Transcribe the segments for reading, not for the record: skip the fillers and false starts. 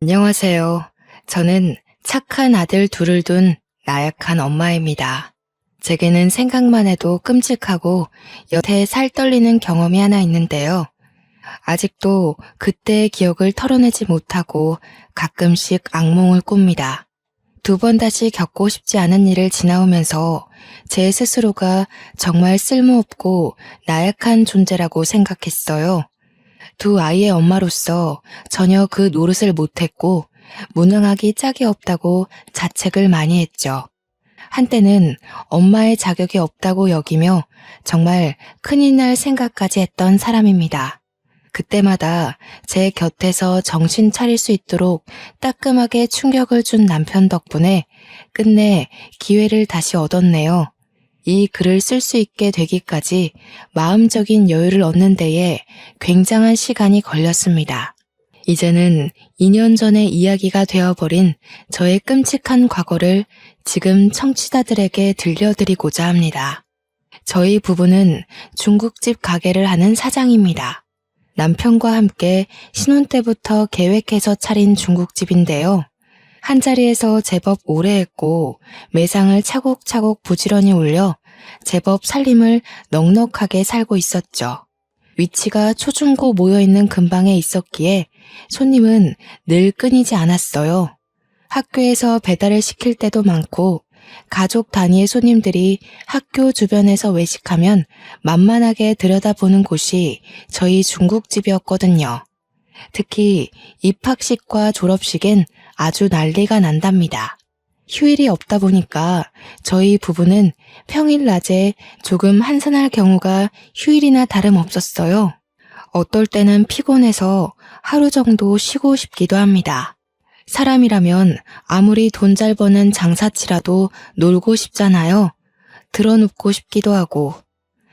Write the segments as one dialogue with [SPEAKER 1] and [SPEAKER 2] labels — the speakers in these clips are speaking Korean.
[SPEAKER 1] 안녕하세요. 저는 착한 아들 둘을 둔 나약한 엄마입니다. 제게는 생각만 해도 끔찍하고 여태 살 떨리는 경험이 하나 있는데요. 아직도 그때의 기억을 털어내지 못하고 가끔씩 악몽을 꿉니다. 두 번 다시 겪고 싶지 않은 일을 지나오면서 제 스스로가 정말 쓸모없고 나약한 존재라고 생각했어요. 두 아이의 엄마로서 전혀 그 노릇을 못했고 무능하기 짝이 없다고 자책을 많이 했죠. 한때는 엄마의 자격이 없다고 여기며 정말 큰일 날 생각까지 했던 사람입니다. 그때마다 제 곁에서 정신 차릴 수 있도록 따끔하게 충격을 준 남편 덕분에 끝내 기회를 다시 얻었네요. 이 글을 쓸 수 있게 되기까지 마음적인 여유를 얻는 데에 굉장한 시간이 걸렸습니다. 이제는 2년 전의 이야기가 되어버린 저의 끔찍한 과거를 지금 청취자들에게 들려드리고자 합니다. 저희 부부는 중국집 가게를 하는 사장입니다. 남편과 함께 신혼 때부터 계획해서 차린 중국집인데요. 한자리에서 제법 오래 했고 매상을 차곡차곡 부지런히 올려 제법 살림을 넉넉하게 살고 있었죠. 위치가 초중고 모여있는 근방에 있었기에 손님은 늘 끊이지 않았어요. 학교에서 배달을 시킬 때도 많고 가족 단위의 손님들이 학교 주변에서 외식하면 만만하게 들여다보는 곳이 저희 중국집이었거든요. 특히 입학식과 졸업식엔 아주 난리가 난답니다. 휴일이 없다 보니까 저희 부부는 평일 낮에 조금 한산할 경우가 휴일이나 다름없었어요. 어떨 때는 피곤해서 하루 정도 쉬고 싶기도 합니다. 사람이라면 아무리 돈 잘 버는 장사치라도 놀고 싶잖아요. 드러눕고 싶기도 하고.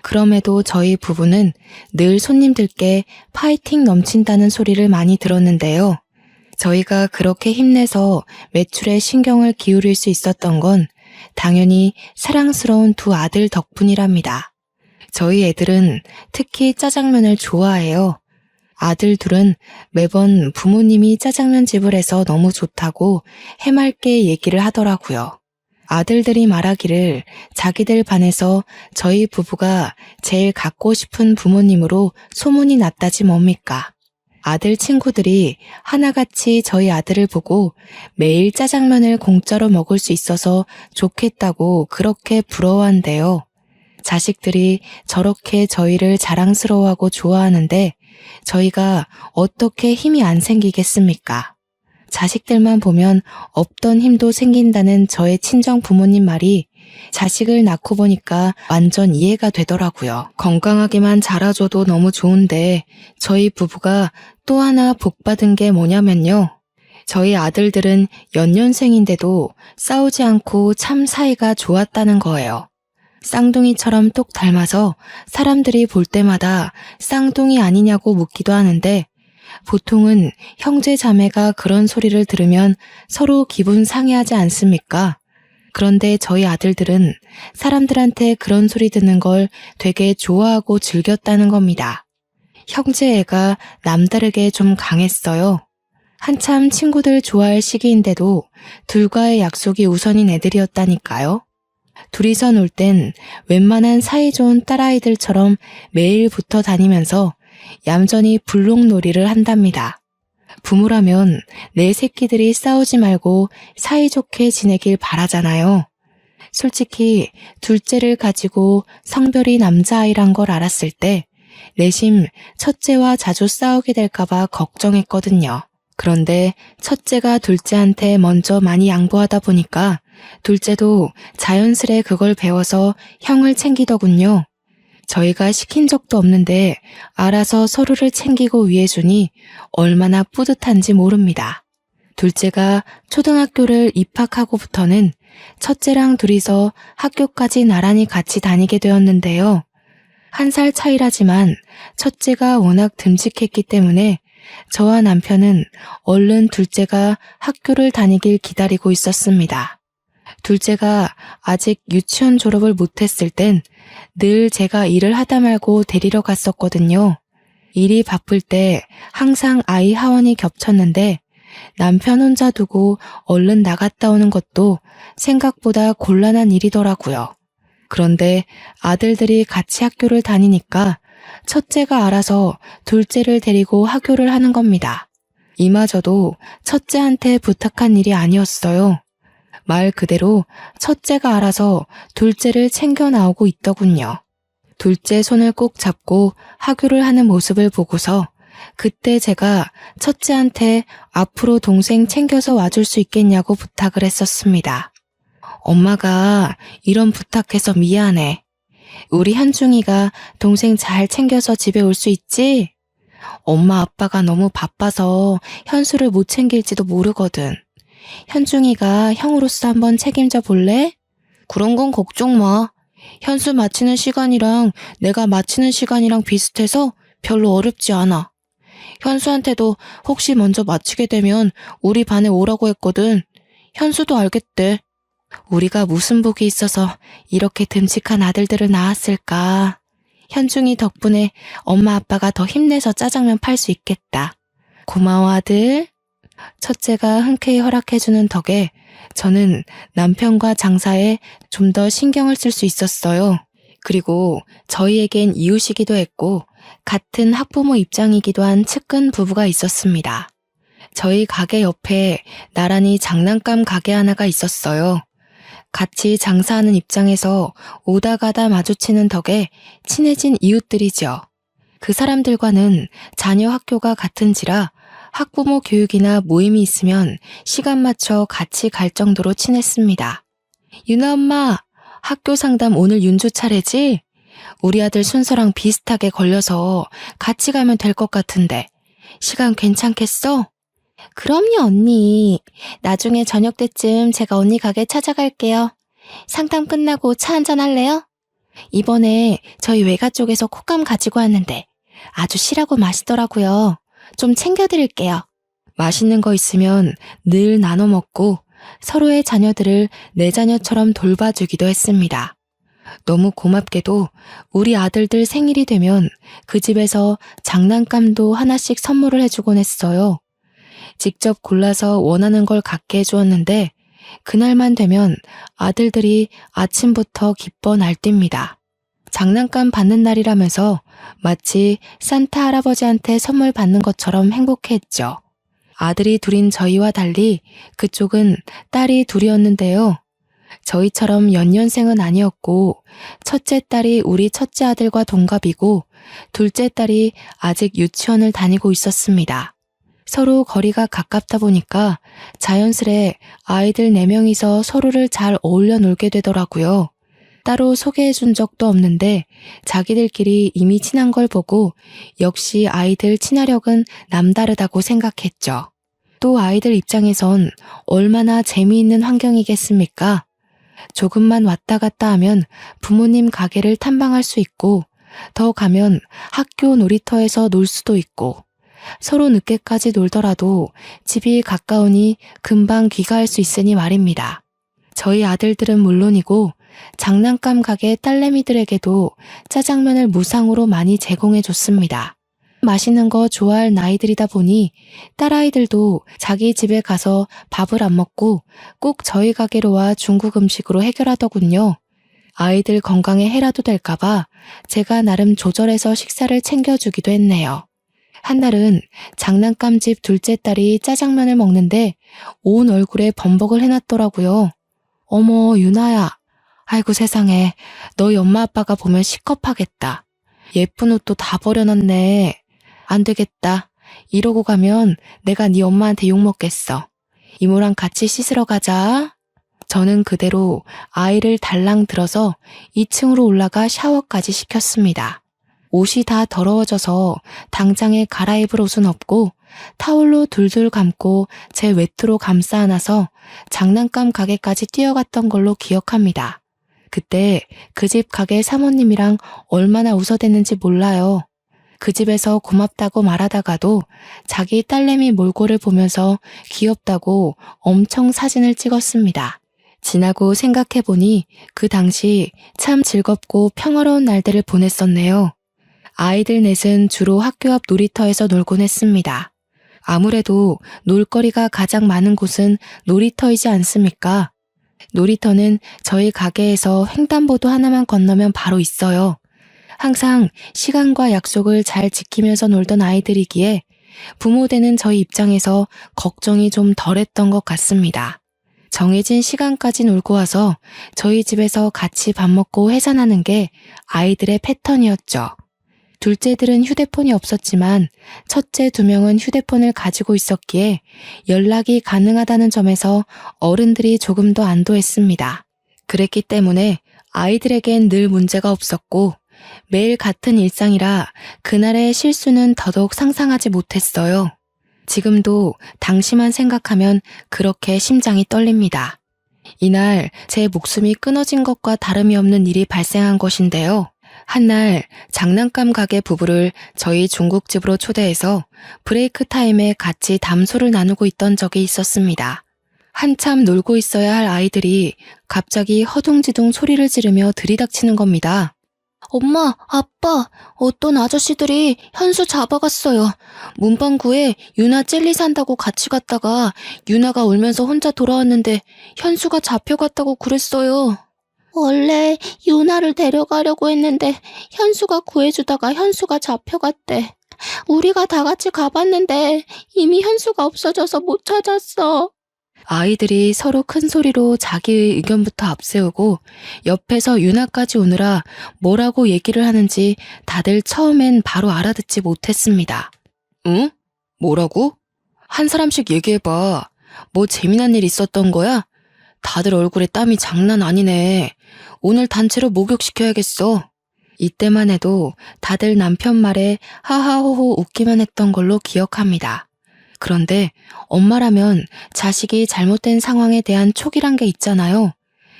[SPEAKER 1] 그럼에도 저희 부부는 늘 손님들께 파이팅 넘친다는 소리를 많이 들었는데요. 저희가 그렇게 힘내서 매출에 신경을 기울일 수 있었던 건 당연히 사랑스러운 두 아들 덕분이랍니다. 저희 애들은 특히 짜장면을 좋아해요. 아들 둘은 매번 부모님이 짜장면 집을 해서 너무 좋다고 해맑게 얘기를 하더라고요. 아들들이 말하기를 자기들 반에서 저희 부부가 제일 갖고 싶은 부모님으로 소문이 났다지 뭡니까. 아들 친구들이 하나같이 저희 아들을 보고 매일 짜장면을 공짜로 먹을 수 있어서 좋겠다고 그렇게 부러워한대요. 자식들이 저렇게 저희를 자랑스러워하고 좋아하는데 저희가 어떻게 힘이 안 생기겠습니까? 자식들만 보면 없던 힘도 생긴다는 저의 친정 부모님 말이 자식을 낳고 보니까 완전 이해가 되더라고요. 건강하게만 자라줘도 너무 좋은데 저희 부부가 또 하나 복받은 게 뭐냐면요. 저희 아들들은 연년생인데도 싸우지 않고 참 사이가 좋았다는 거예요. 쌍둥이처럼 똑 닮아서 사람들이 볼 때마다 쌍둥이 아니냐고 묻기도 하는데 보통은 형제 자매가 그런 소리를 들으면 서로 기분 상해하지 않습니까? 그런데 저희 아들들은 사람들한테 그런 소리 듣는 걸 되게 좋아하고 즐겼다는 겁니다. 형제 애가 남다르게 좀 강했어요. 한참 친구들 좋아할 시기인데도 둘과의 약속이 우선인 애들이었다니까요. 둘이서 놀 땐 웬만한 사이좋은 딸아이들처럼 매일 붙어 다니면서 얌전히 불록놀이를 한답니다. 부모라면 내 새끼들이 싸우지 말고 사이좋게 지내길 바라잖아요. 솔직히 둘째를 가지고 성별이 남자아이란 걸 알았을 때 내심 첫째와 자주 싸우게 될까봐 걱정했거든요. 그런데 첫째가 둘째한테 먼저 많이 양보하다 보니까 둘째도 자연스레 그걸 배워서 형을 챙기더군요. 저희가 시킨 적도 없는데 알아서 서로를 챙기고 위해주니 얼마나 뿌듯한지 모릅니다. 둘째가 초등학교를 입학하고부터는 첫째랑 둘이서 학교까지 나란히 같이 다니게 되었는데요. 1살 차이라지만 첫째가 워낙 듬직했기 때문에 저와 남편은 얼른 둘째가 학교를 다니길 기다리고 있었습니다. 둘째가 아직 유치원 졸업을 못했을 땐 늘 제가 일을 하다 말고 데리러 갔었거든요. 일이 바쁠 때 항상 아이 하원이 겹쳤는데 남편 혼자 두고 얼른 나갔다 오는 것도 생각보다 곤란한 일이더라고요. 그런데 아들들이 같이 학교를 다니니까 첫째가 알아서 둘째를 데리고 학교를 하는 겁니다. 이마저도 첫째한테 부탁한 일이 아니었어요. 말 그대로 첫째가 알아서 둘째를 챙겨 나오고 있더군요. 둘째 손을 꼭 잡고 학교를 하는 모습을 보고서 그때 제가 첫째한테 앞으로 동생 챙겨서 와줄 수 있겠냐고 부탁을 했었습니다. 엄마가 이런 부탁해서 미안해. 우리 현중이가 동생 잘 챙겨서 집에 올 수 있지? 엄마 아빠가 너무 바빠서 현수를 못 챙길지도 모르거든. 현중이가 형으로서 한번 책임져 볼래? 그런 건 걱정 마. 현수 마치는 시간이랑 내가 마치는 시간이랑 비슷해서 별로 어렵지 않아. 현수한테도 혹시 먼저 마치게 되면 우리 반에 오라고 했거든. 현수도 알겠대. 우리가 무슨 복이 있어서 이렇게 듬직한 아들들을 낳았을까. 현중이 덕분에 엄마 아빠가 더 힘내서 짜장면 팔 수 있겠다. 고마워 아들. 첫째가 흔쾌히 허락해주는 덕에 저는 남편과 장사에 좀 더 신경을 쓸 수 있었어요. 그리고 저희에겐 이웃이기도 했고 같은 학부모 입장이기도 한 측근 부부가 있었습니다. 저희 가게 옆에 나란히 장난감 가게 하나가 있었어요. 같이 장사하는 입장에서 오다 가다 마주치는 덕에 친해진 이웃들이죠. 그 사람들과는 자녀 학교가 같은지라 학부모 교육이나 모임이 있으면 시간 맞춰 같이 갈 정도로 친했습니다. 유나 엄마, 학교 상담 오늘 윤주 차례지? 우리 아들 순서랑 비슷하게 걸려서 같이 가면 될 것 같은데 시간 괜찮겠어? 그럼요 언니. 나중에 저녁 때쯤 제가 언니 가게 찾아갈게요. 상담 끝나고 차 한잔 할래요? 이번에 저희 외가 쪽에서 콧감 가지고 왔는데 아주 실하고 맛있더라고요. 좀 챙겨드릴게요. 맛있는 거 있으면 늘 나눠 먹고 서로의 자녀들을 내 자녀처럼 돌봐주기도 했습니다. 너무 고맙게도 우리 아들들 생일이 되면 그 집에서 장난감도 하나씩 선물을 해주곤 했어요. 직접 골라서 원하는 걸 갖게 해주었는데 그날만 되면 아들들이 아침부터 기뻐 날뜁니다. 장난감 받는 날이라면서 마치 산타 할아버지한테 선물 받는 것처럼 행복해했죠. 아들이 둘인 저희와 달리 그쪽은 딸이 둘이었는데요. 저희처럼 연년생은 아니었고 첫째 딸이 우리 첫째 아들과 동갑이고 둘째 딸이 아직 유치원을 다니고 있었습니다. 서로 거리가 가깝다 보니까 자연스레 아이들 4명이서 서로를 잘 어울려 놀게 되더라고요. 따로 소개해준 적도 없는데 자기들끼리 이미 친한 걸 보고 역시 아이들 친화력은 남다르다고 생각했죠. 또 아이들 입장에선 얼마나 재미있는 환경이겠습니까? 조금만 왔다 갔다 하면 부모님 가게를 탐방할 수 있고 더 가면 학교 놀이터에서 놀 수도 있고 서로 늦게까지 놀더라도 집이 가까우니 금방 귀가할 수 있으니 말입니다. 저희 아들들은 물론이고 장난감 가게 딸내미들에게도 짜장면을 무상으로 많이 제공해 줬습니다. 맛있는 거 좋아할 나이들이다 보니 딸아이들도 자기 집에 가서 밥을 안 먹고 꼭 저희 가게로 와 중국 음식으로 해결하더군요. 아이들 건강에 해라도 될까봐 제가 나름 조절해서 식사를 챙겨주기도 했네요. 한날은 장난감집 둘째 딸이 짜장면을 먹는데 온 얼굴에 범벅을 해놨더라고요. 어머 유나야. 아이고 세상에 너희 엄마 아빠가 보면 시겁하겠다. 예쁜 옷도 다 버려놨네. 안 되겠다. 이러고 가면 내가 네 엄마한테 욕먹겠어. 이모랑 같이 씻으러 가자. 저는 그대로 아이를 달랑 들어서 2층으로 올라가 샤워까지 시켰습니다. 옷이 다 더러워져서 당장에 갈아입을 옷은 없고 타올로 둘둘 감고 제 외투로 감싸 안아서 장난감 가게까지 뛰어갔던 걸로 기억합니다. 그때 그 집 가게 사모님이랑 얼마나 웃어댔는지 몰라요. 그 집에서 고맙다고 말하다가도 자기 딸내미 몰골을 보면서 귀엽다고 엄청 사진을 찍었습니다. 지나고 생각해보니 그 당시 참 즐겁고 평화로운 날들을 보냈었네요. 아이들 넷은 주로 학교 앞 놀이터에서 놀곤 했습니다. 아무래도 놀거리가 가장 많은 곳은 놀이터이지 않습니까? 놀이터는 저희 가게에서 횡단보도 하나만 건너면 바로 있어요. 항상 시간과 약속을 잘 지키면서 놀던 아이들이기에 부모 되는 저희 입장에서 걱정이 좀 덜했던 것 같습니다. 정해진 시간까지 놀고 와서 저희 집에서 같이 밥 먹고 해산하는 게 아이들의 패턴이었죠. 둘째들은 휴대폰이 없었지만 첫째 2명은 휴대폰을 가지고 있었기에 연락이 가능하다는 점에서 어른들이 조금 더 안도했습니다. 그랬기 때문에 아이들에겐 늘 문제가 없었고 매일 같은 일상이라 그날의 실수는 더더욱 상상하지 못했어요. 지금도 당시만 생각하면 그렇게 심장이 떨립니다. 이날 제 목숨이 끊어진 것과 다름이 없는 일이 발생한 것인데요. 한날 장난감 가게 부부를 저희 중국집으로 초대해서 브레이크 타임에 같이 담소를 나누고 있던 적이 있었습니다. 한참 놀고 있어야 할 아이들이 갑자기 허둥지둥 소리를 지르며 들이닥치는 겁니다. 엄마, 아빠, 어떤 아저씨들이 현수 잡아갔어요. 문방구에 유나 젤리 산다고 같이 갔다가 유나가 울면서 혼자 돌아왔는데 현수가 잡혀갔다고 그랬어요. 원래 유나를 데려가려고 했는데 현수가 구해주다가 현수가 잡혀갔대. 우리가 다 같이 가봤는데 이미 현수가 없어져서 못 찾았어. 아이들이 서로 큰 소리로 자기의 의견부터 앞세우고 옆에서 유나까지 오느라 뭐라고 얘기를 하는지 다들 처음엔 바로 알아듣지 못했습니다. 응? 뭐라고? 한 사람씩 얘기해봐. 뭐 재미난 일 있었던 거야? 다들 얼굴에 땀이 장난 아니네. 오늘 단체로 목욕시켜야겠어. 이때만 해도 다들 남편 말에 하하호호 웃기만 했던 걸로 기억합니다. 그런데 엄마라면 자식이 잘못된 상황에 대한 촉이란 게 있잖아요.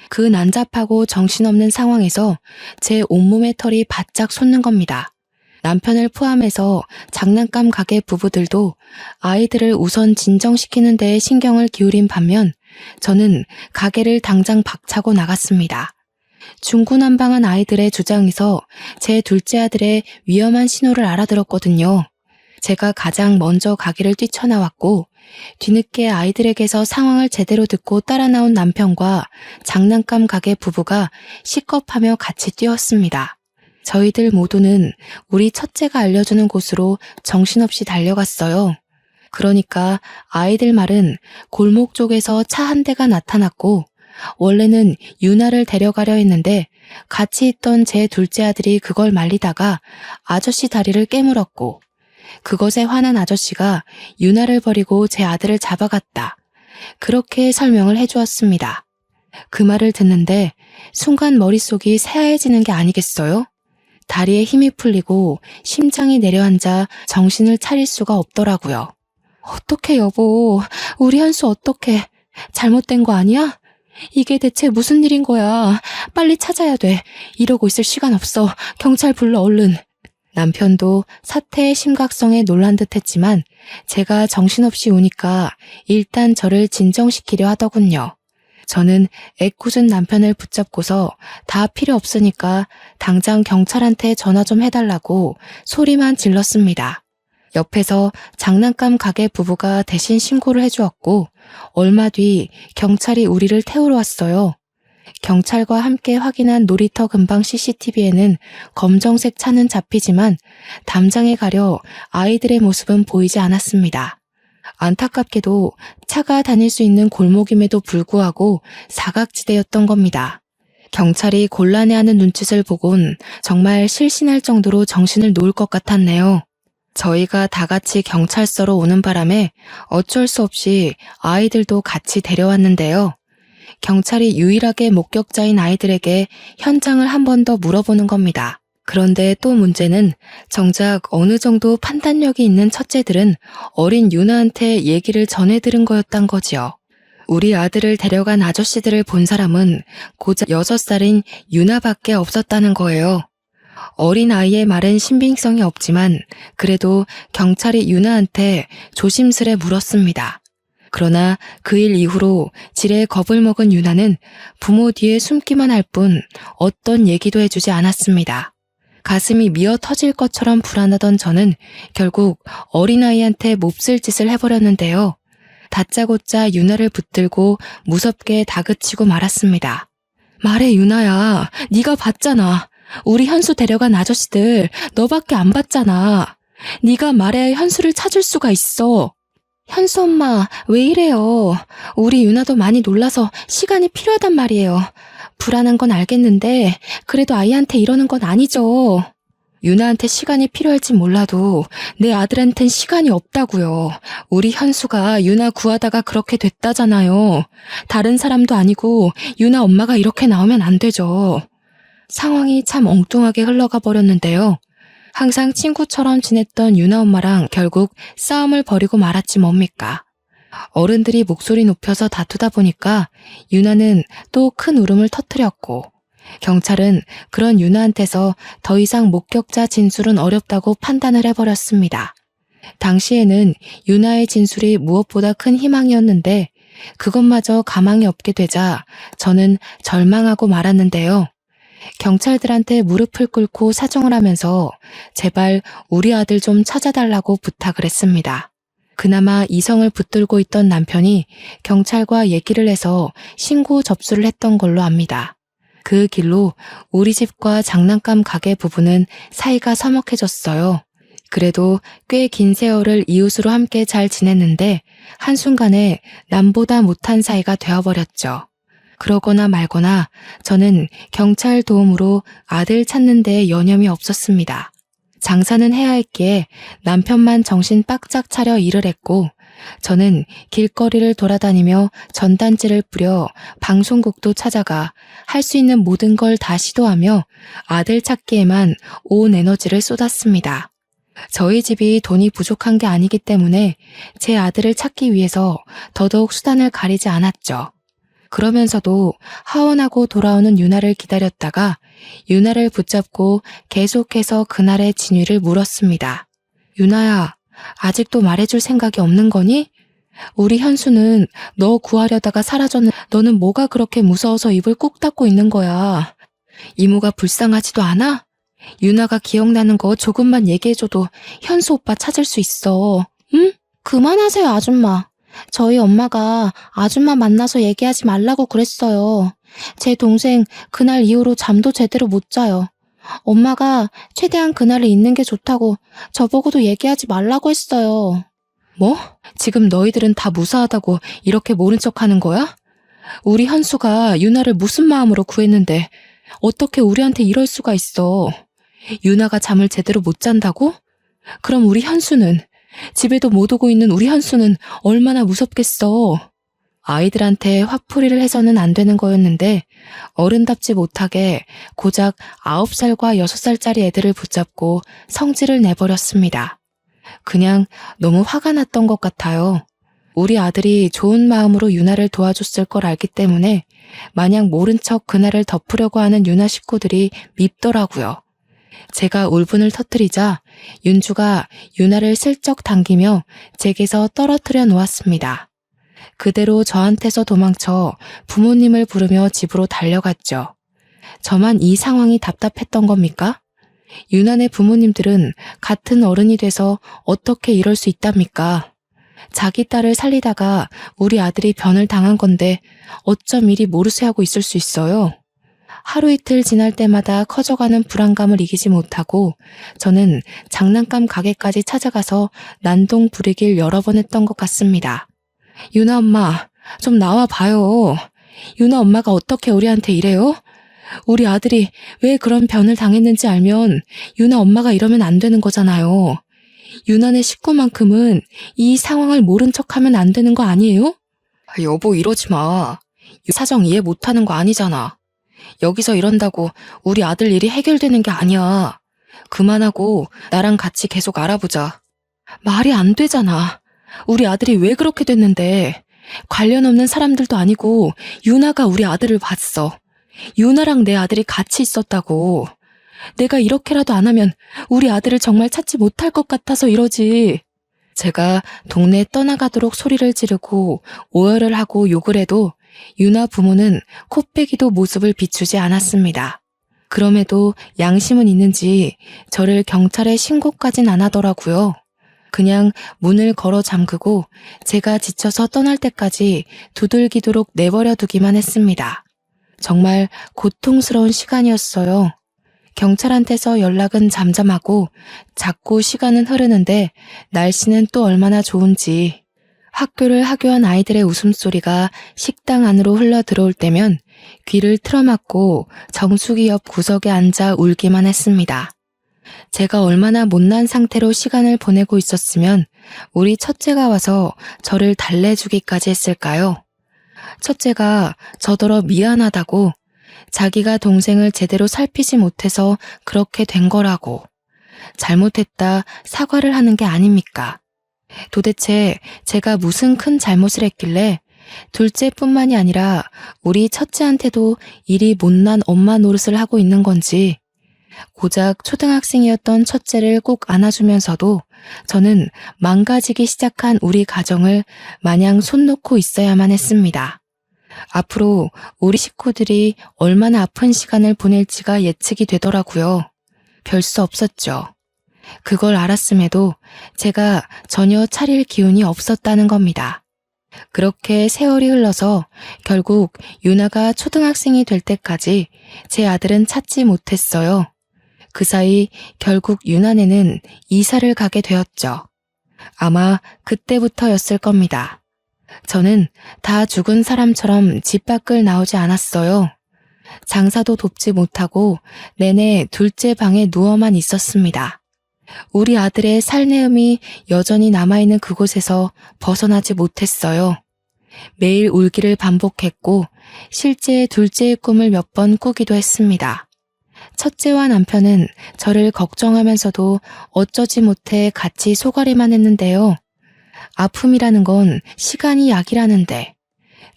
[SPEAKER 1] 그 난잡하고 정신없는 상황에서 제 온몸의 털이 바짝 솟는 겁니다. 남편을 포함해서 장난감 가게 부부들도 아이들을 우선 진정시키는 데에 신경을 기울인 반면 저는 가게를 당장 박차고 나갔습니다. 중구난방한 아이들의 주장에서 제 둘째 아들의 위험한 신호를 알아들었거든요. 제가 가장 먼저 가게를 뛰쳐나왔고 뒤늦게 아이들에게서 상황을 제대로 듣고 따라 나온 남편과 장난감 가게 부부가 시겁하며 같이 뛰었습니다. 저희들 모두는 우리 첫째가 알려주는 곳으로 정신없이 달려갔어요. 그러니까 아이들 말은 골목 쪽에서 차 한 대가 나타났고 원래는 유나를 데려가려 했는데 같이 있던 제 둘째 아들이 그걸 말리다가 아저씨 다리를 깨물었고 그것에 화난 아저씨가 유나를 버리고 제 아들을 잡아갔다. 그렇게 설명을 해주었습니다. 그 말을 듣는데 순간 머릿속이 새하얘지는 게 아니겠어요? 다리에 힘이 풀리고 심장이 내려앉아 정신을 차릴 수가 없더라고요. 어떡해 여보, 우리 현수 어떡해. 잘못된 거 아니야? 이게 대체 무슨 일인 거야. 빨리 찾아야 돼. 이러고 있을 시간 없어. 경찰 불러 얼른. 남편도 사태의 심각성에 놀란 듯 했지만 제가 정신없이 우니까 일단 저를 진정시키려 하더군요. 저는 애꿎은 남편을 붙잡고서 다 필요 없으니까 당장 경찰한테 전화 좀 해달라고 소리만 질렀습니다. 옆에서 장난감 가게 부부가 대신 신고를 해주었고 얼마 뒤 경찰이 우리를 태우러 왔어요. 경찰과 함께 확인한 놀이터 근방 CCTV에는 검정색 차는 잡히지만 담장에 가려 아이들의 모습은 보이지 않았습니다. 안타깝게도 차가 다닐 수 있는 골목임에도 불구하고 사각지대였던 겁니다. 경찰이 곤란해하는 눈짓을 보곤 정말 실신할 정도로 정신을 놓을 것 같았네요. 저희가 다 같이 경찰서로 오는 바람에 어쩔 수 없이 아이들도 같이 데려왔는데요. 경찰이 유일하게 목격자인 아이들에게 현장을 한 번 더 물어보는 겁니다. 그런데 또 문제는 정작 어느 정도 판단력이 있는 첫째들은 어린 유나한테 얘기를 전해 들은 거였단 거지요. 우리 아들을 데려간 아저씨들을 본 사람은 고작 6살인 유나밖에 없었다는 거예요. 어린 아이의 말엔 신빙성이 없지만 그래도 경찰이 유나한테 조심스레 물었습니다. 그러나 그 일 이후로 지레 겁을 먹은 유나는 부모 뒤에 숨기만 할 뿐 어떤 얘기도 해주지 않았습니다. 가슴이 미어 터질 것처럼 불안하던 저는 결국 어린아이한테 몹쓸 짓을 해버렸는데요. 다짜고짜 유나를 붙들고 무섭게 다그치고 말았습니다. 말해 유나야, 네가 봤잖아. 우리 현수 데려간 아저씨들 너밖에 안 봤잖아. 네가 말해야 현수를 찾을 수가 있어. 현수 엄마, 왜 이래요? 우리 유나도 많이 놀라서 시간이 필요하단 말이에요. 불안한 건 알겠는데 그래도 아이한테 이러는 건 아니죠. 유나한테 시간이 필요할진 몰라도 내 아들한텐 시간이 없다고요. 우리 현수가 유나 구하다가 그렇게 됐다잖아요. 다른 사람도 아니고 유나 엄마가 이렇게 나오면 안 되죠. 상황이 참 엉뚱하게 흘러가 버렸는데요. 항상 친구처럼 지냈던 유나 엄마랑 결국 싸움을 벌이고 말았지 뭡니까. 어른들이 목소리 높여서 다투다 보니까 유나는 또 큰 울음을 터뜨렸고 경찰은 그런 유나한테서 더 이상 목격자 진술은 어렵다고 판단을 해버렸습니다. 당시에는 유나의 진술이 무엇보다 큰 희망이었는데 그것마저 가망이 없게 되자 저는 절망하고 말았는데요. 경찰들한테 무릎을 꿇고 사정을 하면서 제발 우리 아들 좀 찾아달라고 부탁을 했습니다. 그나마 이성을 붙들고 있던 남편이 경찰과 얘기를 해서 신고 접수를 했던 걸로 압니다. 그 길로 우리 집과 장난감 가게 부부는 사이가 서먹해졌어요. 그래도 꽤 긴 세월을 이웃으로 함께 잘 지냈는데 한순간에 남보다 못한 사이가 되어버렸죠. 그러거나 말거나 저는 경찰 도움으로 아들 찾는 데 여념이 없었습니다. 장사는 해야 했기에 남편만 정신 바짝 차려 일을 했고 저는 길거리를 돌아다니며 전단지를 뿌려 방송국도 찾아가 할 수 있는 모든 걸 다 시도하며 아들 찾기에만 온 에너지를 쏟았습니다. 저희 집이 돈이 부족한 게 아니기 때문에 제 아들을 찾기 위해서 더더욱 수단을 가리지 않았죠. 그러면서도 하원하고 돌아오는 유나를 기다렸다가 유나를 붙잡고 계속해서 그날의 진위를 물었습니다. 유나야, 아직도 말해줄 생각이 없는 거니? 우리 현수는 너 구하려다가 사라졌는데 너는 뭐가 그렇게 무서워서 입을 꾹 닫고 있는 거야? 이모가 불쌍하지도 않아? 유나가 기억나는 거 조금만 얘기해줘도 현수 오빠 찾을 수 있어. 응? 그만하세요, 아줌마. 저희 엄마가 아줌마 만나서 얘기하지 말라고 그랬어요. 제 동생 그날 이후로 잠도 제대로 못 자요. 엄마가 최대한 그날을 잊는 게 좋다고 저보고도 얘기하지 말라고 했어요. 뭐? 지금 너희들은 다 무사하다고 이렇게 모른 척 하는 거야? 우리 현수가 유나를 무슨 마음으로 구했는데 어떻게 우리한테 이럴 수가 있어? 유나가 잠을 제대로 못 잔다고? 그럼 우리 현수는, 집에도 못 오고 있는 우리 현수는 얼마나 무섭겠어. 아이들한테 화풀이를 해서는 안 되는 거였는데 어른답지 못하게 고작 9살과 6살짜리 애들을 붙잡고 성질을 내버렸습니다. 그냥 너무 화가 났던 것 같아요. 우리 아들이 좋은 마음으로 유나를 도와줬을 걸 알기 때문에 마냥 모른 척 그날을 덮으려고 하는 유나 식구들이 밉더라고요. 제가 울분을 터뜨리자 윤주가 유나를 슬쩍 당기며 제게서 떨어뜨려 놓았습니다. 그대로 저한테서 도망쳐 부모님을 부르며 집으로 달려갔죠. 저만 이 상황이 답답했던 겁니까? 유나네 부모님들은 같은 어른이 돼서 어떻게 이럴 수 있답니까? 자기 딸을 살리다가 우리 아들이 변을 당한 건데 어쩜 이리 모르쇠하고 있을 수 있어요? 하루 이틀 지날 때마다 커져가는 불안감을 이기지 못하고 저는 장난감 가게까지 찾아가서 난동 부리길 여러 번 했던 것 같습니다. 유나 엄마, 좀 나와 봐요. 유나 엄마가 어떻게 우리한테 이래요? 우리 아들이 왜 그런 변을 당했는지 알면 유나 엄마가 이러면 안 되는 거잖아요. 유나네 식구만큼은 이 상황을 모른 척하면 안 되는 거 아니에요? 여보, 이러지 마. 사정 이해 못하는 거 아니잖아. 여기서 이런다고 우리 아들 일이 해결되는 게 아니야. 그만하고 나랑 같이 계속 알아보자. 말이 안 되잖아. 우리 아들이 왜 그렇게 됐는데. 관련 없는 사람들도 아니고 유나가 우리 아들을 봤어. 유나랑 내 아들이 같이 있었다고. 내가 이렇게라도 안 하면 우리 아들을 정말 찾지 못할 것 같아서 이러지. 제가 동네에 떠나가도록 소리를 지르고 오열을 하고 욕을 해도 유나 부모는 코빼기도 모습을 비추지 않았습니다. 그럼에도 양심은 있는지 저를 경찰에 신고까진 안 하더라고요. 그냥 문을 걸어 잠그고 제가 지쳐서 떠날 때까지 두들기도록 내버려 두기만 했습니다. 정말 고통스러운 시간이었어요. 경찰한테서 연락은 잠잠하고 자꾸 시간은 흐르는데 날씨는 또 얼마나 좋은지. 학교를 하교한 아이들의 웃음소리가 식당 안으로 흘러 들어올 때면 귀를 틀어막고 정수기 옆 구석에 앉아 울기만 했습니다. 제가 얼마나 못난 상태로 시간을 보내고 있었으면 우리 첫째가 와서 저를 달래주기까지 했을까요? 첫째가 저더러 미안하다고, 자기가 동생을 제대로 살피지 못해서 그렇게 된 거라고, 잘못했다 사과를 하는 게 아닙니까? 도대체 제가 무슨 큰 잘못을 했길래 둘째뿐만이 아니라 우리 첫째한테도 이리 못난 엄마 노릇을 하고 있는 건지. 고작 초등학생이었던 첫째를 꼭 안아주면서도 저는 망가지기 시작한 우리 가정을 마냥 손 놓고 있어야만 했습니다. 앞으로 우리 식구들이 얼마나 아픈 시간을 보낼지가 예측이 되더라고요. 별 수 없었죠. 그걸 알았음에도 제가 전혀 차릴 기운이 없었다는 겁니다. 그렇게 세월이 흘러서 결국 유나가 초등학생이 될 때까지 제 아들은 찾지 못했어요. 그 사이 결국 유나네는 이사를 가게 되었죠. 아마 그때부터였을 겁니다. 저는 다 죽은 사람처럼 집 밖을 나오지 않았어요. 장사도 돕지 못하고 내내 둘째 방에 누워만 있었습니다. 우리 아들의 살내음이 여전히 남아있는 그곳에서 벗어나지 못했어요. 매일 울기를 반복했고 실제 둘째의 꿈을 몇 번 꾸기도 했습니다. 첫째와 남편은 저를 걱정하면서도 어쩌지 못해 같이 소가리만 했는데요. 아픔이라는 건 시간이 약이라는데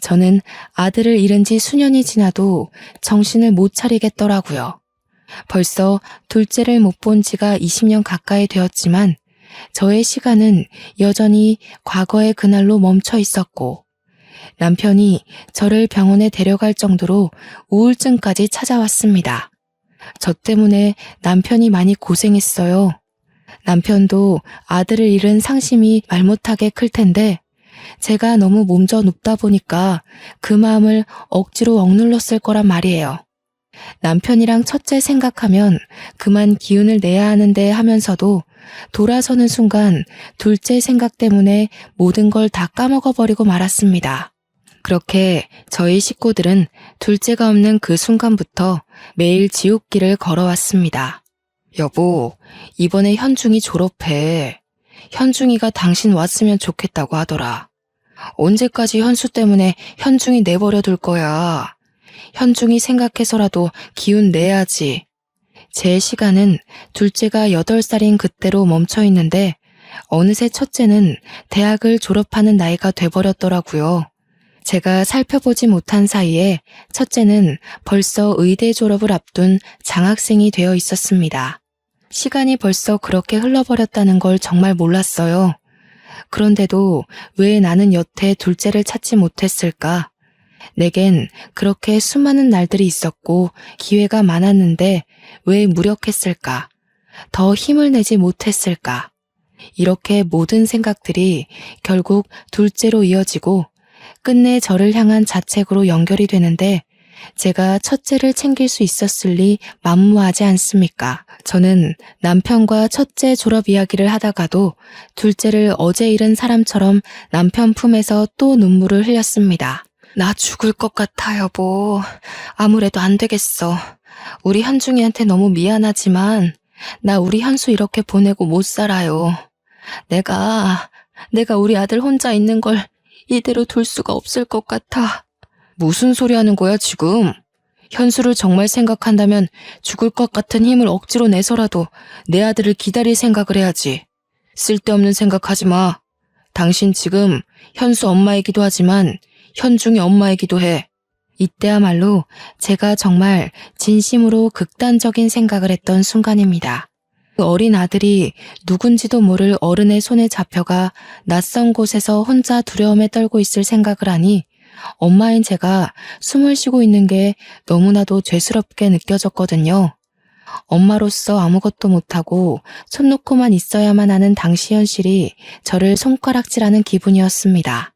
[SPEAKER 1] 저는 아들을 잃은 지 수년이 지나도 정신을 못 차리겠더라고요. 벌써 둘째를 못 본 지가 20년 가까이 되었지만 저의 시간은 여전히 과거의 그날로 멈춰 있었고 남편이 저를 병원에 데려갈 정도로 우울증까지 찾아왔습니다. 저 때문에 남편이 많이 고생했어요. 남편도 아들을 잃은 상심이 말 못하게 클 텐데 제가 너무 몸져 눕다 보니까 그 마음을 억지로 억눌렀을 거란 말이에요. 남편이랑 첫째 생각하면 그만 기운을 내야 하는데 하면서도 돌아서는 순간 둘째 생각 때문에 모든 걸 다 까먹어버리고 말았습니다. 그렇게 저희 식구들은 둘째가 없는 그 순간부터 매일 지옥길을 걸어왔습니다. 여보, 이번에 현중이 졸업해. 현중이가 당신 왔으면 좋겠다고 하더라. 언제까지 현수 때문에 현중이 내버려 둘 거야. 현중이 생각해서라도 기운 내야지. 제 시간은 둘째가 8살인 그때로 멈춰 있는데 어느새 첫째는 대학을 졸업하는 나이가 돼버렸더라고요. 제가 살펴보지 못한 사이에 첫째는 벌써 의대 졸업을 앞둔 장학생이 되어 있었습니다. 시간이 벌써 그렇게 흘러버렸다는 걸 정말 몰랐어요. 그런데도 왜 나는 여태 둘째를 찾지 못했을까? 내겐 그렇게 수많은 날들이 있었고 기회가 많았는데 왜 무력했을까? 더 힘을 내지 못했을까? 이렇게 모든 생각들이 결국 둘째로 이어지고 끝내 저를 향한 자책으로 연결이 되는데 제가 첫째를 챙길 수 있었을 리 만무하지 않습니까? 저는 남편과 첫째 졸업 이야기를 하다가도 둘째를 어제 잃은 사람처럼 남편 품에서 또 눈물을 흘렸습니다. 나 죽을 것 같아, 여보. 아무래도 안 되겠어. 우리 현중이한테 너무 미안하지만 나 우리 현수 이렇게 보내고 못 살아요. 내가 우리 아들 혼자 있는 걸 이대로 둘 수가 없을 것 같아. 무슨 소리 하는 거야, 지금? 현수를 정말 생각한다면 죽을 것 같은 힘을 억지로 내서라도 내 아들을 기다릴 생각을 해야지. 쓸데없는 생각하지 마. 당신 지금 현수 엄마이기도 하지만 현중이 엄마이기도 해. 이때야말로 제가 정말 진심으로 극단적인 생각을 했던 순간입니다. 그 어린 아들이 누군지도 모를 어른의 손에 잡혀가 낯선 곳에서 혼자 두려움에 떨고 있을 생각을 하니 엄마인 제가 숨을 쉬고 있는 게 너무나도 죄스럽게 느껴졌거든요. 엄마로서 아무것도 못하고 손 놓고만 있어야만 하는 당시 현실이 저를 손가락질하는 기분이었습니다.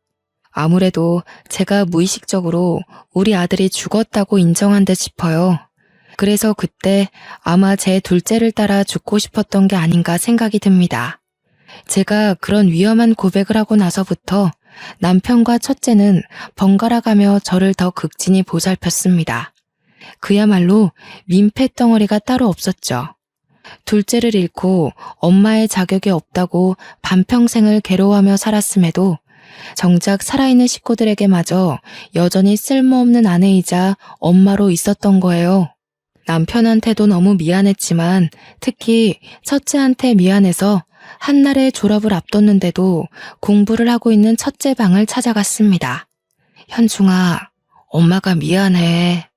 [SPEAKER 1] 아무래도 제가 무의식적으로 우리 아들이 죽었다고 인정한 듯 싶어요. 그래서 그때 아마 제 둘째를 따라 죽고 싶었던 게 아닌가 생각이 듭니다. 제가 그런 위험한 고백을 하고 나서부터 남편과 첫째는 번갈아가며 저를 더 극진히 보살폈습니다. 그야말로 민폐덩어리가 따로 없었죠. 둘째를 잃고 엄마의 자격이 없다고 반평생을 괴로워하며 살았음에도 정작 살아있는 식구들에게마저 여전히 쓸모없는 아내이자 엄마로 있었던 거예요. 남편한테도 너무 미안했지만 특히 첫째한테 미안해서 한날에 졸업을 앞뒀는데도 공부를 하고 있는 첫째 방을 찾아갔습니다. 현중아, 엄마가 미안해.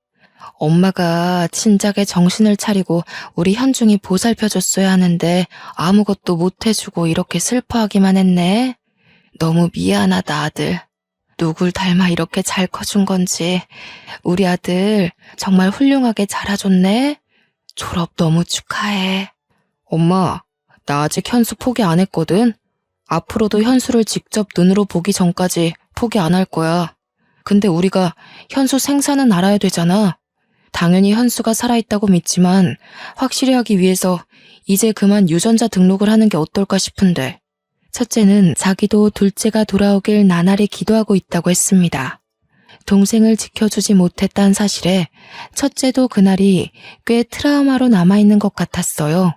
[SPEAKER 1] 엄마가 진작에 정신을 차리고 우리 현중이 보살펴줬어야 하는데 아무것도 못해주고 이렇게 슬퍼하기만 했네. 너무 미안하다, 아들. 누굴 닮아 이렇게 잘 커준 건지. 우리 아들 정말 훌륭하게 자라줬네. 졸업 너무 축하해. 엄마, 나 아직 현수 포기 안 했거든. 앞으로도 현수를 직접 눈으로 보기 전까지 포기 안 할 거야. 근데 우리가 현수 생사는 알아야 되잖아. 당연히 현수가 살아있다고 믿지만 확실히 하기 위해서 이제 그만 유전자 등록을 하는 게 어떨까 싶은데. 첫째는 자기도 둘째가 돌아오길 나날이 기도하고 있다고 했습니다. 동생을 지켜주지 못했다는 사실에 첫째도 그날이 꽤 트라우마로 남아있는 것 같았어요.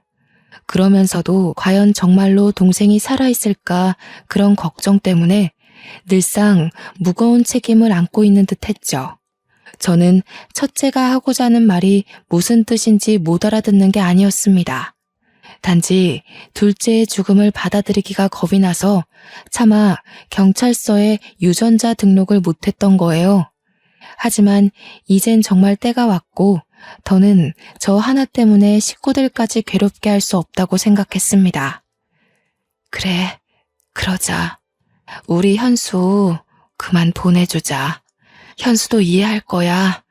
[SPEAKER 1] 그러면서도 과연 정말로 동생이 살아있을까 그런 걱정 때문에 늘상 무거운 책임을 안고 있는 듯 했죠. 저는 첫째가 하고자 하는 말이 무슨 뜻인지 못 알아듣는 게 아니었습니다. 단지 둘째의 죽음을 받아들이기가 겁이 나서 차마 경찰서에 유전자 등록을 못했던 거예요. 하지만 이젠 정말 때가 왔고 더는 저 하나 때문에 식구들까지 괴롭게 할 수 없다고 생각했습니다. 그래, 그러자. 우리 현수 그만 보내주자. 현수도 이해할 거야.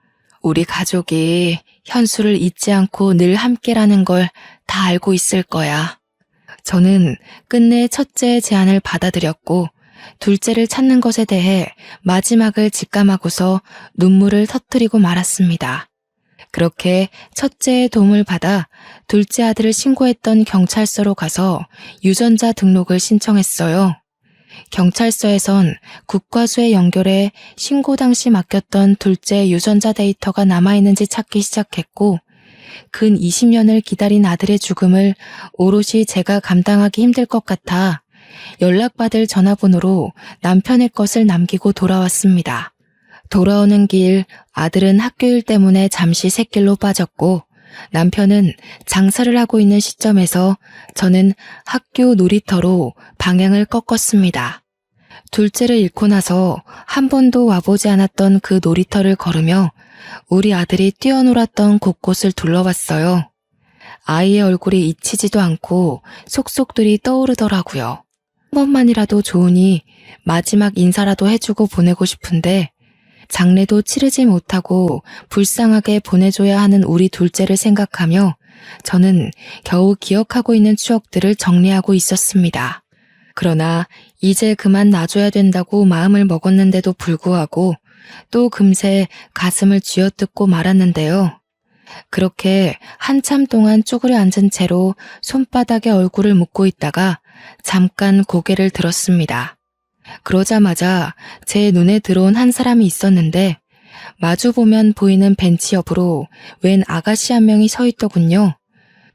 [SPEAKER 1] 우리 가족이 현수를 잊지 않고 늘 함께라는 걸 다 알고 있을 거야. 저는 끝내 첫째의 제안을 받아들였고 둘째를 찾는 것에 대해 마지막을 직감하고서 눈물을 터뜨리고 말았습니다. 그렇게 첫째의 도움을 받아 둘째 아들을 신고했던 경찰서로 가서 유전자 등록을 신청했어요. 경찰서에선 국과수에 연결해 신고 당시 맡겼던 둘째 유전자 데이터가 남아있는지 찾기 시작했고 근 20년을 기다린 아들의 죽음을 오롯이 제가 감당하기 힘들 것 같아 연락받을 전화번호로 남편의 것을 남기고 돌아왔습니다. 돌아오는 길 아들은 학교일 때문에 잠시 샛길로 빠졌고 남편은 장사를 하고 있는 시점에서 저는 학교 놀이터로 방향을 꺾었습니다. 둘째를 잃고 나서 한 번도 와보지 않았던 그 놀이터를 걸으며 우리 아들이 뛰어놀았던 곳곳을 둘러봤어요. 아이의 얼굴이 잊히지도 않고 속속들이 떠오르더라고요. 한 번만이라도 좋으니 마지막 인사라도 해주고 보내고 싶은데 장례도 치르지 못하고 불쌍하게 보내줘야 하는 우리 둘째를 생각하며 저는 겨우 기억하고 있는 추억들을 정리하고 있었습니다. 그러나 이제 그만 놔줘야 된다고 마음을 먹었는데도 불구하고 또 금세 가슴을 쥐어뜯고 말았는데요. 그렇게 한참 동안 쪼그려 앉은 채로 손바닥에 얼굴을 묻고 있다가 잠깐 고개를 들었습니다. 그러자마자 제 눈에 들어온 한 사람이 있었는데 마주보면 보이는 벤치 옆으로 웬 아가씨 한 명이 서 있더군요.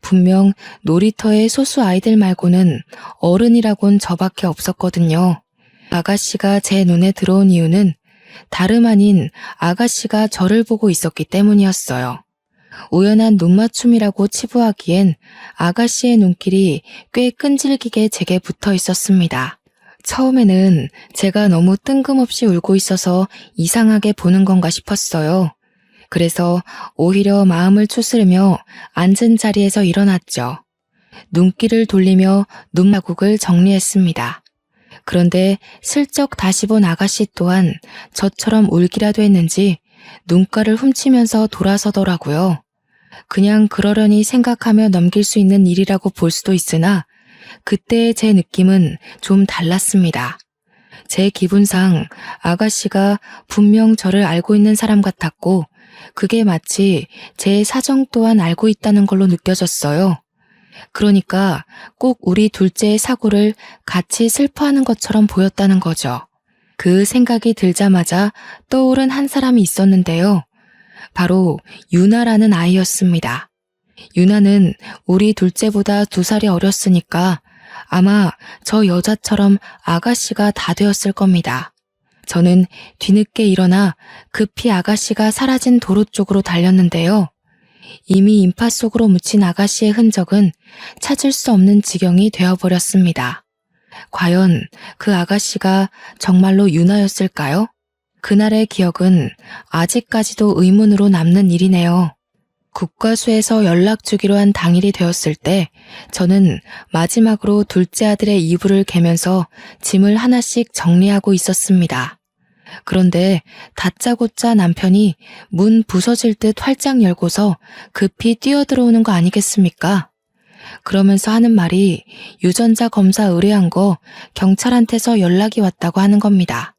[SPEAKER 1] 분명 놀이터의 소수 아이들 말고는 어른이라곤 저밖에 없었거든요. 아가씨가 제 눈에 들어온 이유는 다름 아닌 아가씨가 저를 보고 있었기 때문이었어요. 우연한 눈맞춤이라고 치부하기엔 아가씨의 눈길이 꽤 끈질기게 제게 붙어 있었습니다. 처음에는 제가 너무 뜬금없이 울고 있어서 이상하게 보는 건가 싶었어요. 그래서 오히려 마음을 추스르며 앉은 자리에서 일어났죠. 눈길을 돌리며 눈마국을 정리했습니다. 그런데 슬쩍 다시 본 아가씨 또한 저처럼 울기라도 했는지 눈가를 훔치면서 돌아서더라고요. 그냥 그러려니 생각하며 넘길 수 있는 일이라고 볼 수도 있으나 그때의 제 느낌은 좀 달랐습니다. 제 기분상 아가씨가 분명 저를 알고 있는 사람 같았고 그게 마치 제 사정 또한 알고 있다는 걸로 느껴졌어요. 그러니까 꼭 우리 둘째의 사고를 같이 슬퍼하는 것처럼 보였다는 거죠. 그 생각이 들자마자 떠오른 한 사람이 있었는데요. 바로 유나라는 아이였습니다. 유나는 우리 둘째보다 2살이 어렸으니까 아마 저 여자처럼 아가씨가 다 되었을 겁니다. 저는 뒤늦게 일어나 급히 아가씨가 사라진 도로 쪽으로 달렸는데요. 이미 인파 속으로 묻힌 아가씨의 흔적은 찾을 수 없는 지경이 되어버렸습니다. 과연 그 아가씨가 정말로 유나였을까요? 그날의 기억은 아직까지도 의문으로 남는 일이네요. 국과수에서 연락 주기로 한 당일이 되었을 때 저는 마지막으로 둘째 아들의 이불을 개면서 짐을 하나씩 정리하고 있었습니다. 그런데 다짜고짜 남편이 문 부서질 듯 활짝 열고서 급히 뛰어들어오는 거 아니겠습니까? 그러면서 하는 말이 유전자 검사 의뢰한 거 경찰한테서 연락이 왔다고 하는 겁니다.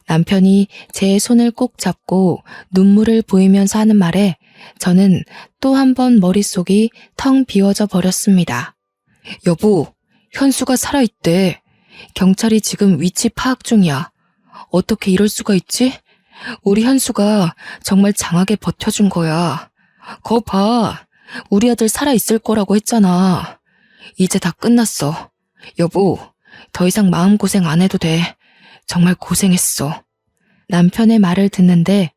[SPEAKER 1] 남편이 제 손을 꼭 잡고 눈물을 보이면서 하는 말에 저는 또 한 번 머릿속이 텅 비워져 버렸습니다. 여보, 현수가 살아있대. 경찰이 지금 위치 파악 중이야. 어떻게 이럴 수가 있지? 우리 현수가 정말 장하게 버텨준 거야. 거 봐. 우리 아들 살아있을 거라고 했잖아. 이제 다 끝났어. 여보, 더 이상 마음고생 안 해도 돼. 정말 고생했어. 남편의 말을 듣는데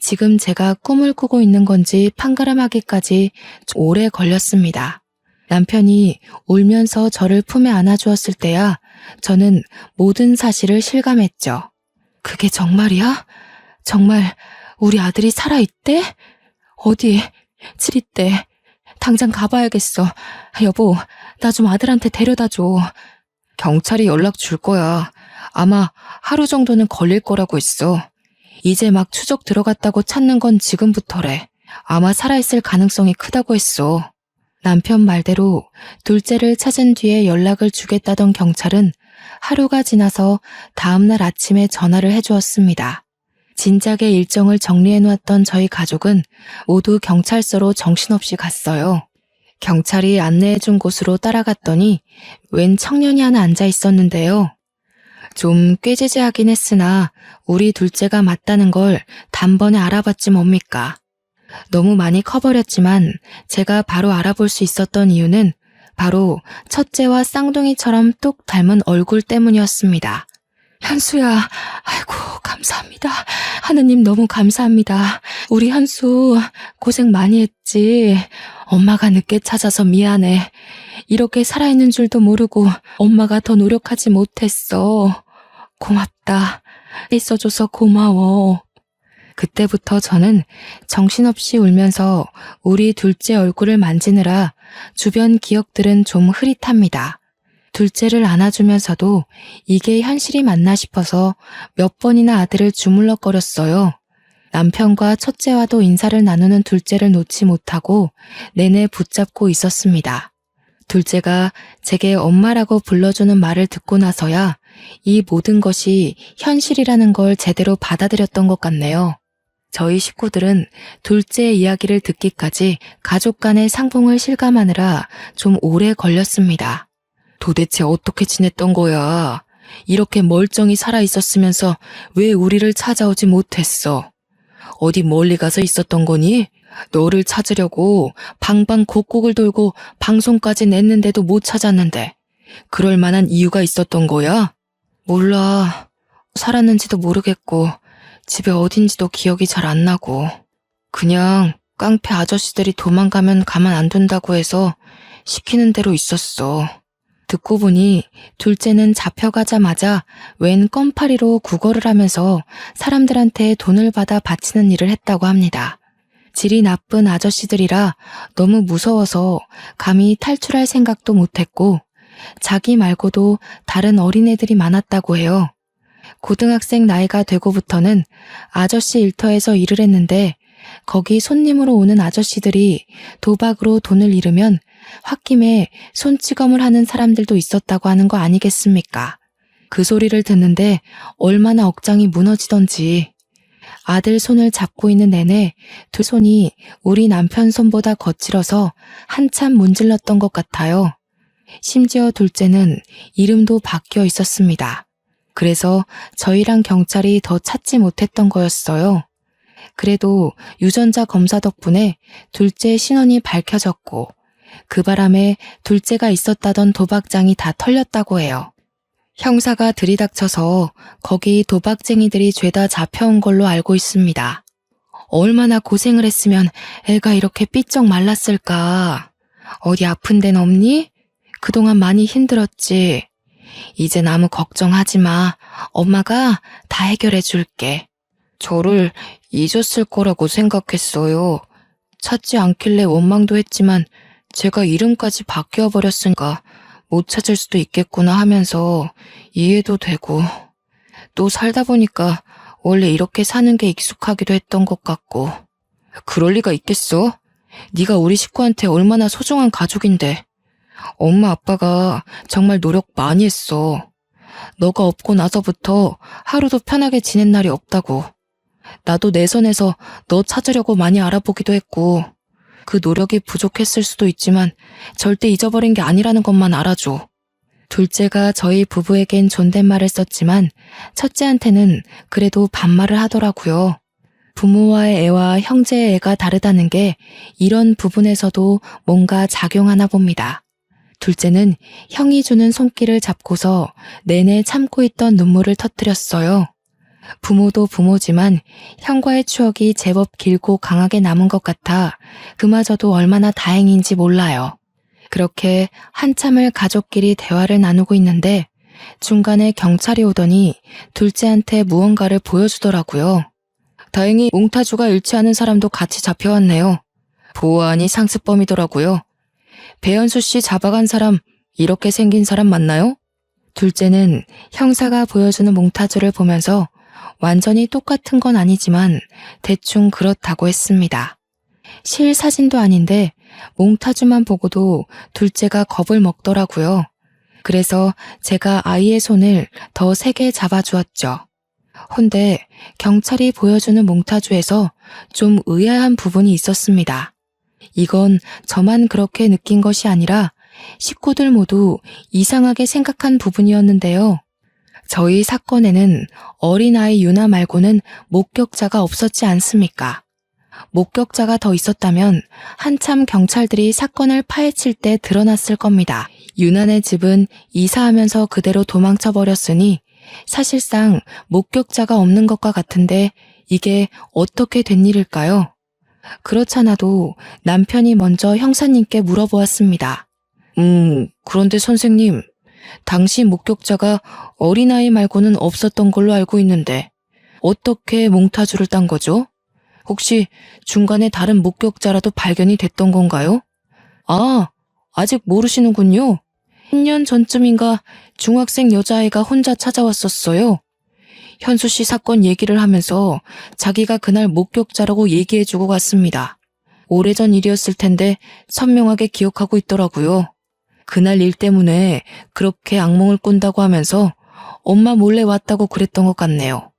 [SPEAKER 1] 지금 제가 꿈을 꾸고 있는 건지 판가름하기까지 오래 걸렸습니다. 남편이 울면서 저를 품에 안아주었을 때야 저는 모든 사실을 실감했죠. 그게 정말이야? 정말 우리 아들이 살아있대? 어디? 칠있대. 당장 가봐야겠어. 여보, 나 좀 아들한테 데려다줘. 경찰이 연락 줄 거야. 아마 하루 정도는 걸릴 거라고 했어. 이제 막 추적 들어갔다고 찾는 건 지금부터래. 아마 살아있을 가능성이 크다고 했어. 남편 말대로 둘째를 찾은 뒤에 연락을 주겠다던 경찰은 하루가 지나서 다음날 아침에 전화를 해주었습니다. 진작에 일정을 정리해놓았던 저희 가족은 모두 경찰서로 정신없이 갔어요. 경찰이 안내해준 곳으로 따라갔더니 웬 청년이 하나 앉아 있었는데요. 좀 꾀지지하긴 했으나 우리 둘째가 맞다는 걸 단번에 알아봤지 뭡니까. 너무 많이 커버렸지만 제가 바로 알아볼 수 있었던 이유는 바로 첫째와 쌍둥이처럼 똑 닮은 얼굴 때문이었습니다. 현수야, 아이고 감사합니다. 하느님 너무 감사합니다. 우리 현수 고생 많이 했지. 엄마가 늦게 찾아서 미안해. 이렇게 살아있는 줄도 모르고 엄마가 더 노력하지 못했어. 고맙다. 있어줘서 고마워. 그때부터 저는 정신없이 울면서 우리 둘째 얼굴을 만지느라 주변 기억들은 좀 흐릿합니다. 둘째를 안아주면서도 이게 현실이 맞나 싶어서 몇 번이나 아들을 주물럭거렸어요. 남편과 첫째와도 인사를 나누는 둘째를 놓지 못하고 내내 붙잡고 있었습니다. 둘째가 제게 엄마라고 불러주는 말을 듣고 나서야 이 모든 것이 현실이라는 걸 제대로 받아들였던 것 같네요. 저희 식구들은 둘째의 이야기를 듣기까지 가족 간의 상봉을 실감하느라 좀 오래 걸렸습니다. 도대체 어떻게 지냈던 거야? 이렇게 멀쩡히 살아있었으면서 왜 우리를 찾아오지 못했어? 어디 멀리 가서 있었던 거니? 너를 찾으려고 방방곡곡을 돌고 방송까지 냈는데도 못 찾았는데 그럴 만한 이유가 있었던 거야? 몰라. 살았는지도 모르겠고 집에 어딘지도 기억이 잘 안 나고 그냥 깡패 아저씨들이 도망가면 가만 안 둔다고 해서 시키는 대로 있었어. 듣고 보니 둘째는 잡혀가자마자 웬 껌파리로 구걸을 하면서 사람들한테 돈을 받아 바치는 일을 했다고 합니다. 질이 나쁜 아저씨들이라 너무 무서워서 감히 탈출할 생각도 못했고 자기 말고도 다른 어린애들이 많았다고 해요. 고등학생 나이가 되고부터는 아저씨 일터에서 일을 했는데 거기 손님으로 오는 아저씨들이 도박으로 돈을 잃으면 홧김에 손찌검을 하는 사람들도 있었다고 하는 거 아니겠습니까? 그 소리를 듣는데 얼마나 억장이 무너지던지. 아들 손을 잡고 있는 내내 두 손이 우리 남편 손보다 거칠어서 한참 문질렀던 것 같아요. 심지어 둘째는 이름도 바뀌어 있었습니다. 그래서 저희랑 경찰이 더 찾지 못했던 거였어요. 그래도 유전자 검사 덕분에 둘째의 신원이 밝혀졌고 그 바람에 둘째가 있었다던 도박장이 다 털렸다고 해요. 형사가 들이닥쳐서 거기 도박쟁이들이 죄다 잡혀온 걸로 알고 있습니다. 얼마나 고생을 했으면 애가 이렇게 삐쩍 말랐을까. 어디 아픈 데는 없니? 그동안 많이 힘들었지. 이젠 아무 걱정하지 마. 엄마가 다 해결해 줄게. 저를 잊었을 거라고 생각했어요. 찾지 않길래 원망도 했지만 제가 이름까지 바뀌어 버렸으니까 못 찾을 수도 있겠구나 하면서 이해도 되고, 또 살다 보니까 원래 이렇게 사는 게 익숙하기도 했던 것 같고. 그럴 리가 있겠어? 네가 우리 식구한테 얼마나 소중한 가족인데. 엄마 아빠가 정말 노력 많이 했어. 너가 없고 나서부터 하루도 편하게 지낸 날이 없다고. 나도 내 선에서 너 찾으려고 많이 알아보기도 했고, 그 노력이 부족했을 수도 있지만 절대 잊어버린 게 아니라는 것만 알아줘. 둘째가 저희 부부에겐 존댓말을 썼지만 첫째한테는 그래도 반말을 하더라고요. 부모와의 애와 형제의 애가 다르다는 게 이런 부분에서도 뭔가 작용하나 봅니다. 둘째는 형이 주는 손길을 잡고서 내내 참고 있던 눈물을 터뜨렸어요. 부모도 부모지만 형과의 추억이 제법 길고 강하게 남은 것 같아 그마저도 얼마나 다행인지 몰라요. 그렇게 한참을 가족끼리 대화를 나누고 있는데 중간에 경찰이 오더니 둘째한테 무언가를 보여주더라고요. 다행히 몽타주가 잃지 않은 사람도 같이 잡혀왔네요. 보아하니 상습범이더라고요. 배현수 씨 잡아간 사람 이렇게 생긴 사람 맞나요? 둘째는 형사가 보여주는 몽타주를 보면서 완전히 똑같은 건 아니지만 대충 그렇다고 했습니다. 실 사진도 아닌데 몽타주만 보고도 둘째가 겁을 먹더라고요. 그래서 제가 아이의 손을 더 세게 잡아주었죠. 헌데 경찰이 보여주는 몽타주에서 좀 의아한 부분이 있었습니다. 이건 저만 그렇게 느낀 것이 아니라 식구들 모두 이상하게 생각한 부분이었는데요. 저희 사건에는 어린아이 유나 말고는 목격자가 없었지 않습니까? 목격자가 더 있었다면 한참 경찰들이 사건을 파헤칠 때 드러났을 겁니다. 유나네 집은 이사하면서 그대로 도망쳐 버렸으니 사실상 목격자가 없는 것과 같은데 이게 어떻게 된 일일까요? 그렇잖아도 남편이 먼저 형사님께 물어보았습니다. 그런데 선생님, 당시 목격자가 어린아이 말고는 없었던 걸로 알고 있는데 어떻게 몽타주를 딴 거죠? 혹시 중간에 다른 목격자라도 발견이 됐던 건가요? 아, 아직 모르시는군요. 10년 전쯤인가 중학생 여자아이가 혼자 찾아왔었어요. 현수 씨 사건 얘기를 하면서 자기가 그날 목격자라고 얘기해주고 갔습니다. 오래전 일이었을 텐데 선명하게 기억하고 있더라고요. 그날 일 때문에 그렇게 악몽을 꾼다고 하면서 엄마 몰래 왔다고 그랬던 것 같네요.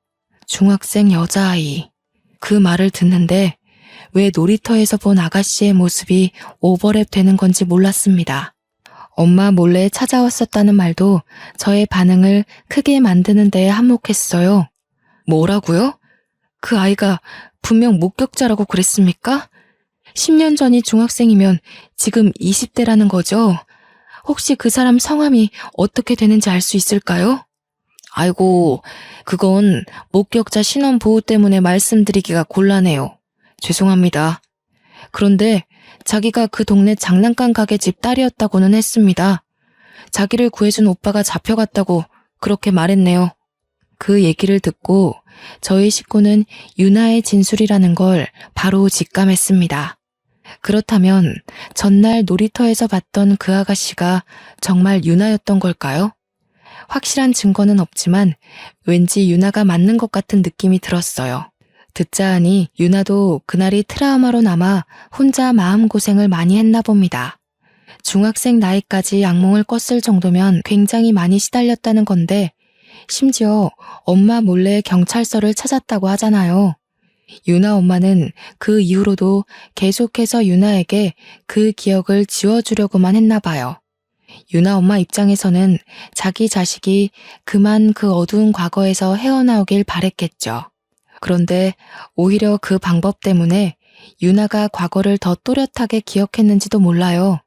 [SPEAKER 1] 중학생 여자아이. 그 말을 듣는데 왜 놀이터에서 본 아가씨의 모습이 오버랩 되는 건지 몰랐습니다. 엄마 몰래 찾아왔었다는 말도 저의 반응을 크게 만드는 데에 한몫했어요. 뭐라고요? 그 아이가 분명 목격자라고 그랬습니까? 10년 전이 중학생이면 지금 20대라는 거죠? 혹시 그 사람 성함이 어떻게 되는지 알 수 있을까요? 아이고, 그건 목격자 신원 보호 때문에 말씀드리기가 곤란해요. 죄송합니다. 그런데 자기가 그 동네 장난감 가게 집 딸이었다고는 했습니다. 자기를 구해준 오빠가 잡혀갔다고 그렇게 말했네요. 그 얘기를 듣고 저희 식구는 유나의 진술이라는 걸 바로 직감했습니다. 그렇다면 전날 놀이터에서 봤던 그 아가씨가 정말 유나였던 걸까요? 확실한 증거는 없지만 왠지 유나가 맞는 것 같은 느낌이 들었어요. 듣자 하니 유나도 그날이 트라우마로 남아 혼자 마음고생을 많이 했나 봅니다. 중학생 나이까지 악몽을 꿨을 정도면 굉장히 많이 시달렸다는 건데 심지어 엄마 몰래 경찰서를 찾았다고 하잖아요. 유나 엄마는 그 이후로도 계속해서 유나에게 그 기억을 지워주려고만 했나 봐요. 유나 엄마 입장에서는 자기 자식이 그만 그 어두운 과거에서 헤어나오길 바랬겠죠. 그런데 오히려 그 방법 때문에 유나가 과거를 더 또렷하게 기억했는지도 몰라요.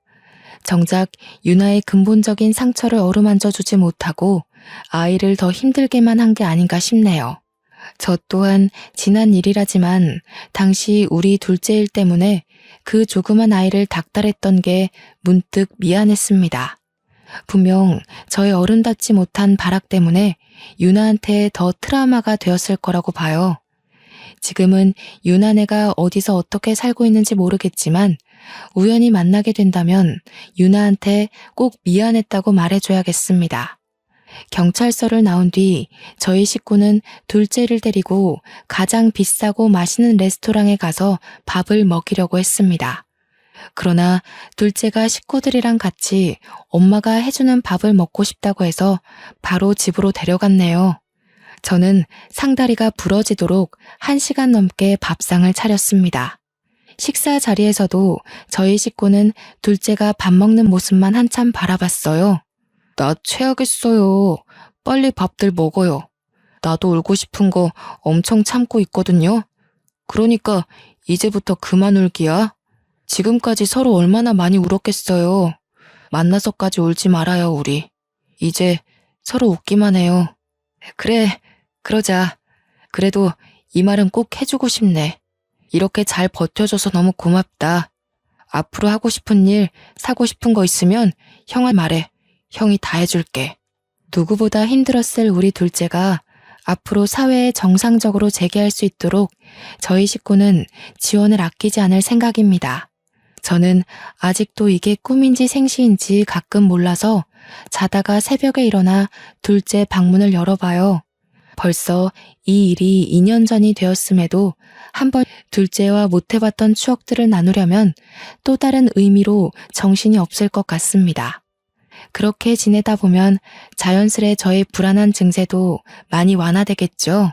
[SPEAKER 1] 정작 유나의 근본적인 상처를 어루만져 주지 못하고 아이를 더 힘들게만 한 게 아닌가 싶네요. 저 또한 지난 일이라지만 당시 우리 둘째 일 때문에 그 조그만 아이를 닥달했던 게 문득 미안했습니다. 분명 저의 어른답지 못한 발악 때문에 유나한테 더 트라우마가 되었을 거라고 봐요. 지금은 유나네가 어디서 어떻게 살고 있는지 모르겠지만 우연히 만나게 된다면 유나한테 꼭 미안했다고 말해줘야겠습니다. 경찰서를 나온 뒤 저희 식구는 둘째를 데리고 가장 비싸고 맛있는 레스토랑에 가서 밥을 먹이려고 했습니다. 그러나 둘째가 식구들이랑 같이 엄마가 해주는 밥을 먹고 싶다고 해서 바로 집으로 데려갔네요. 저는 상다리가 부러지도록 1시간 넘게 밥상을 차렸습니다. 식사 자리에서도 저희 식구는 둘째가 밥 먹는 모습만 한참 바라봤어요. 나 체하겠어요. 빨리 밥들 먹어요. 나도 울고 싶은 거 엄청 참고 있거든요. 그러니까 이제부터 그만 울기야. 지금까지 서로 얼마나 많이 울었겠어요. 만나서까지 울지 말아요, 우리. 이제 서로 웃기만 해요. 그래, 그러자. 그래도 이 말은 꼭 해주고 싶네. 이렇게 잘 버텨줘서 너무 고맙다. 앞으로 하고 싶은 일, 사고 싶은 거 있으면 형아 말해. 형이 다 해줄게. 누구보다 힘들었을 우리 둘째가 앞으로 사회에 정상적으로 재개할 수 있도록 저희 식구는 지원을 아끼지 않을 생각입니다. 저는 아직도 이게 꿈인지 생시인지 가끔 몰라서 자다가 새벽에 일어나 둘째 방문을 열어봐요. 벌써 이 일이 2년 전이 되었음에도 한번 둘째와 못해봤던 추억들을 나누려면 또 다른 의미로 정신이 없을 것 같습니다. 그렇게 지내다 보면 자연스레 저의 불안한 증세도 많이 완화되겠죠.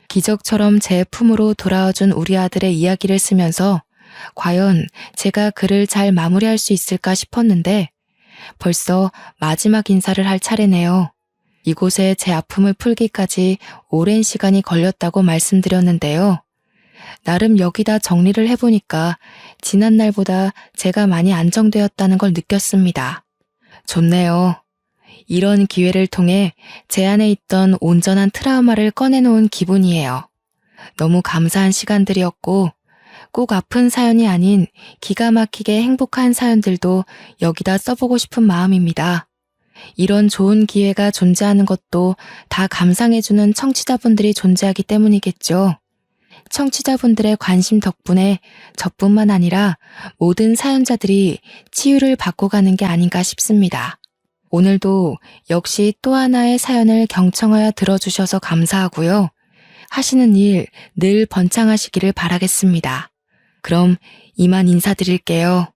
[SPEAKER 1] 기적처럼 제 품으로 돌아와준 우리 아들의 이야기를 쓰면서 과연 제가 글을 잘 마무리할 수 있을까 싶었는데 벌써 마지막 인사를 할 차례네요. 이곳에 제 아픔을 풀기까지 오랜 시간이 걸렸다고 말씀드렸는데요. 나름 여기다 정리를 해보니까 지난 날보다 제가 많이 안정되었다는 걸 느꼈습니다. 좋네요. 이런 기회를 통해 제 안에 있던 온전한 트라우마를 꺼내놓은 기분이에요. 너무 감사한 시간들이었고 꼭 아픈 사연이 아닌 기가 막히게 행복한 사연들도 여기다 써보고 싶은 마음입니다. 이런 좋은 기회가 존재하는 것도 다 감상해주는 청취자분들이 존재하기 때문이겠죠. 청취자분들의 관심 덕분에 저뿐만 아니라 모든 사연자들이 치유를 받고 가는 게 아닌가 싶습니다. 오늘도 역시 또 하나의 사연을 경청하여 들어주셔서 감사하고요. 하시는 일 늘 번창하시기를 바라겠습니다. 그럼 이만 인사드릴게요.